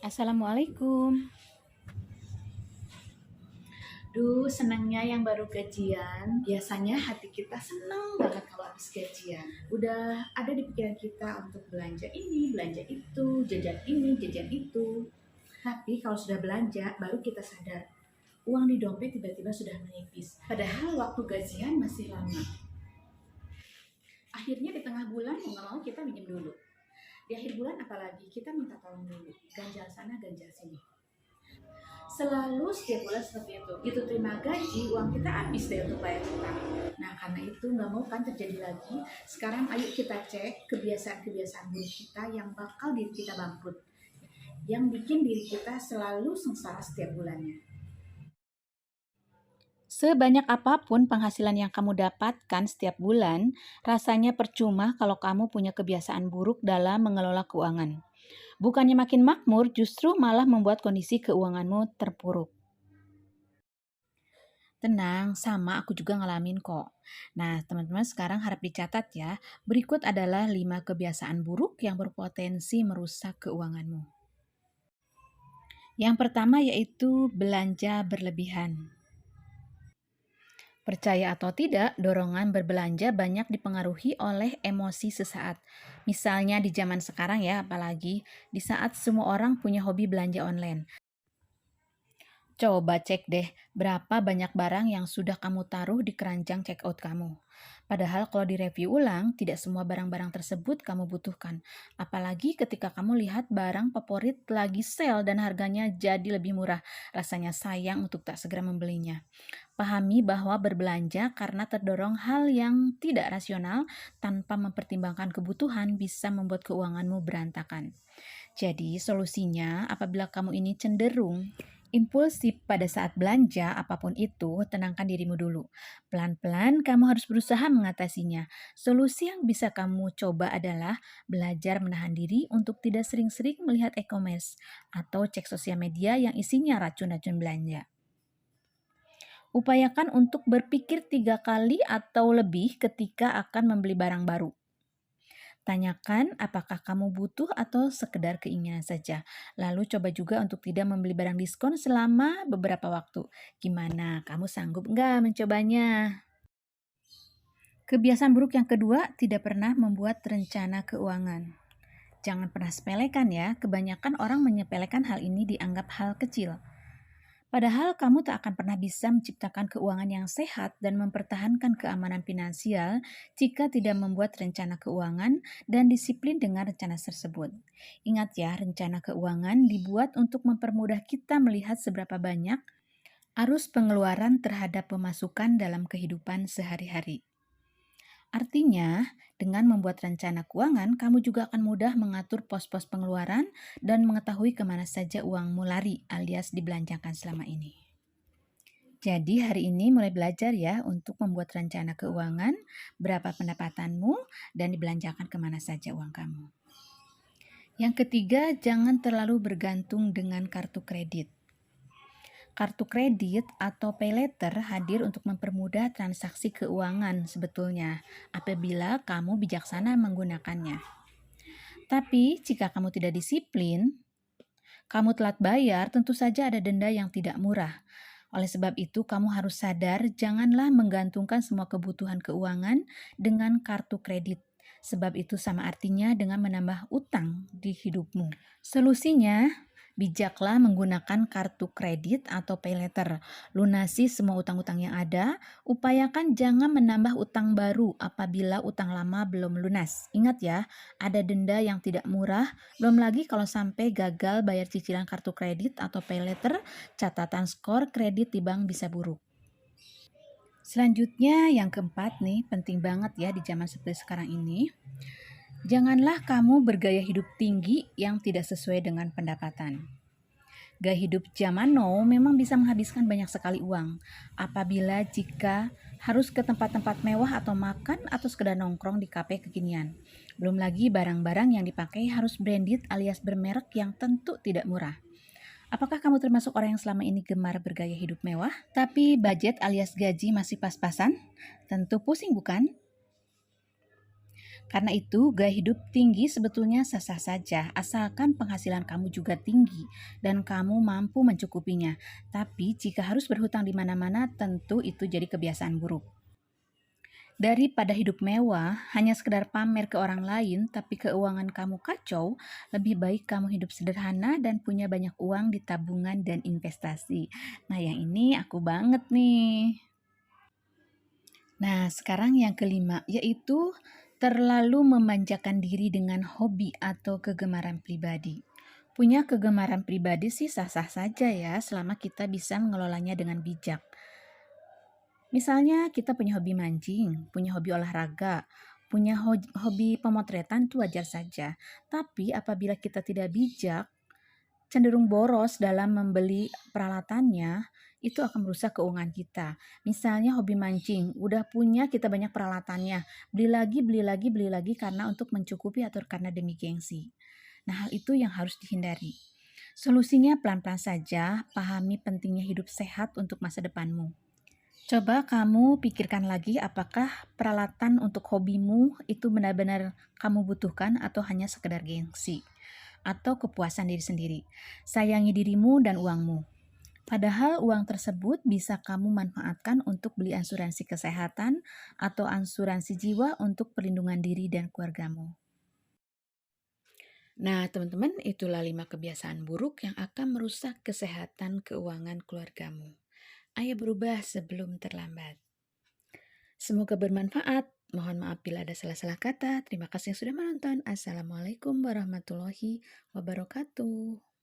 Assalamualaikum. Senangnya yang baru gajian. Biasanya hati kita senang banget kalau habis gajian. Udah ada di pikiran kita untuk belanja ini, belanja itu, jajan ini, jajan itu. Tapi kalau sudah belanja, baru kita sadar uang di dompet tiba-tiba sudah menipis. Padahal waktu gajian masih lama. Akhirnya di tengah bulan mau nggak mau kita minjem dulu. Di akhir bulan apalagi kita minta tolong dulu. Ganjal sana, ganjal sini. Selalu setiap bulan seperti itu. Itu terima gaji, uang kita habis deh untuk bayar utang. Nah, karena itu nggak mau kan terjadi lagi. Sekarang ayo kita cek kebiasaan-kebiasaan buruk kita yang bakal diri kita bangkrut. Yang bikin diri kita selalu sengsara setiap bulannya. Sebanyak apapun penghasilan yang kamu dapatkan setiap bulan, rasanya percuma kalau kamu punya kebiasaan buruk dalam mengelola keuangan. Bukannya makin makmur, justru malah membuat kondisi keuanganmu terpuruk. Tenang, sama aku juga ngalamin kok. Nah, teman-teman sekarang harap dicatat ya. Berikut adalah 5 kebiasaan buruk yang berpotensi merusak keuanganmu. Yang pertama yaitu belanja berlebihan. Percaya atau tidak, dorongan berbelanja banyak dipengaruhi oleh emosi sesaat. Misalnya di zaman sekarang ya, apalagi di saat semua orang punya hobi belanja online. Coba cek deh berapa banyak barang yang sudah kamu taruh di keranjang checkout kamu. Padahal kalau direview ulang, tidak semua barang-barang tersebut kamu butuhkan. Apalagi ketika kamu lihat barang favorit lagi sale dan harganya jadi lebih murah. Rasanya sayang untuk tak segera membelinya. Pahami bahwa berbelanja karena terdorong hal yang tidak rasional tanpa mempertimbangkan kebutuhan bisa membuat keuanganmu berantakan. Jadi, solusinya apabila kamu ini cenderung impulsif pada saat belanja, apapun itu, tenangkan dirimu dulu. Pelan-pelan kamu harus berusaha mengatasinya. Solusi yang bisa kamu coba adalah belajar menahan diri untuk tidak sering-sering melihat e-commerce atau cek sosial media yang isinya racun-racun belanja. Upayakan untuk berpikir 3 kali atau lebih ketika akan membeli barang baru. Tanyakan apakah kamu butuh atau sekedar keinginan saja. Lalu coba juga untuk tidak membeli barang diskon selama beberapa waktu. Gimana? Kamu sanggup nggak mencobanya? Kebiasaan buruk yang kedua, tidak pernah membuat rencana keuangan. Jangan pernah sepelekan ya, kebanyakan orang menyepelekan hal ini dianggap hal kecil. Padahal kamu tak akan pernah bisa menciptakan keuangan yang sehat dan mempertahankan keamanan finansial jika tidak membuat rencana keuangan dan disiplin dengan rencana tersebut. Ingat ya, rencana keuangan dibuat untuk mempermudah kita melihat seberapa banyak arus pengeluaran terhadap pemasukan dalam kehidupan sehari-hari. Artinya, dengan membuat rencana keuangan, kamu juga akan mudah mengatur pos-pos pengeluaran dan mengetahui kemana saja uangmu lari alias dibelanjakan selama ini. Jadi hari ini mulai belajar ya untuk membuat rencana keuangan, berapa pendapatanmu, dan dibelanjakan kemana saja uang kamu. Yang ketiga, jangan terlalu bergantung dengan kartu kredit. Kartu kredit atau pay letter hadir untuk mempermudah transaksi keuangan sebetulnya apabila kamu bijaksana menggunakannya. Tapi jika kamu tidak disiplin, kamu telat bayar, tentu saja ada denda yang tidak murah. Oleh sebab itu, kamu harus sadar janganlah menggantungkan semua kebutuhan keuangan dengan kartu kredit. Sebab itu sama artinya dengan menambah utang di hidupmu. Solusinya, bijaklah menggunakan kartu kredit atau pay letter. Lunasi semua utang-utang yang ada. Upayakan jangan menambah utang baru apabila utang lama belum lunas. Ingat ya, ada denda yang tidak murah. Belum lagi kalau sampai gagal bayar cicilan kartu kredit atau pay letter, catatan skor kredit di bank bisa buruk. Selanjutnya yang keempat nih, penting banget ya di zaman seperti sekarang ini. Janganlah kamu bergaya hidup tinggi yang tidak sesuai dengan pendapatan. Gaya hidup zaman now memang bisa menghabiskan banyak sekali uang. Apabila jika harus ke tempat-tempat mewah atau makan atau sekedar nongkrong di kafe kekinian. Belum lagi barang-barang yang dipakai harus branded alias bermerek yang tentu tidak murah. Apakah kamu termasuk orang yang selama ini gemar bergaya hidup mewah, tapi budget alias gaji masih pas-pasan? Tentu pusing bukan? Karena itu, gaya hidup tinggi sebetulnya sah-sah saja, asalkan penghasilan kamu juga tinggi dan kamu mampu mencukupinya. Tapi jika harus berhutang di mana-mana, tentu itu jadi kebiasaan buruk. Daripada hidup mewah, hanya sekedar pamer ke orang lain, tapi keuangan kamu kacau, lebih baik kamu hidup sederhana dan punya banyak uang di tabungan dan investasi. Nah, yang ini aku banget nih. Nah, sekarang yang kelima, yaitu terlalu memanjakan diri dengan hobi atau kegemaran pribadi. Punya kegemaran pribadi sih sah-sah saja ya, selama kita bisa mengelolanya dengan bijak. Misalnya kita punya hobi mancing, punya hobi olahraga, punya hobi pemotretan itu wajar saja. Tapi apabila kita tidak bijak, cenderung boros dalam membeli peralatannya, itu akan merusak keuangan kita. Misalnya hobi mancing, udah punya kita banyak peralatannya, beli lagi karena untuk mencukupi atau karena demi gengsi. Nah, hal itu yang harus dihindari. Solusinya pelan-pelan saja, pahami pentingnya hidup sehat untuk masa depanmu. Coba kamu pikirkan lagi apakah peralatan untuk hobimu itu benar-benar kamu butuhkan atau hanya sekedar gengsi atau kepuasan diri sendiri. Sayangi dirimu dan uangmu. Padahal uang tersebut bisa kamu manfaatkan untuk beli asuransi kesehatan atau asuransi jiwa untuk perlindungan diri dan keluargamu. Nah, teman-teman, itulah 5 kebiasaan buruk yang akan merusak kesehatan keuangan keluargamu. Ayo berubah sebelum terlambat. Semoga bermanfaat. Mohon maaf bila ada salah-salah kata. Terima kasih yang sudah menonton. Assalamualaikum warahmatullahi wabarakatuh.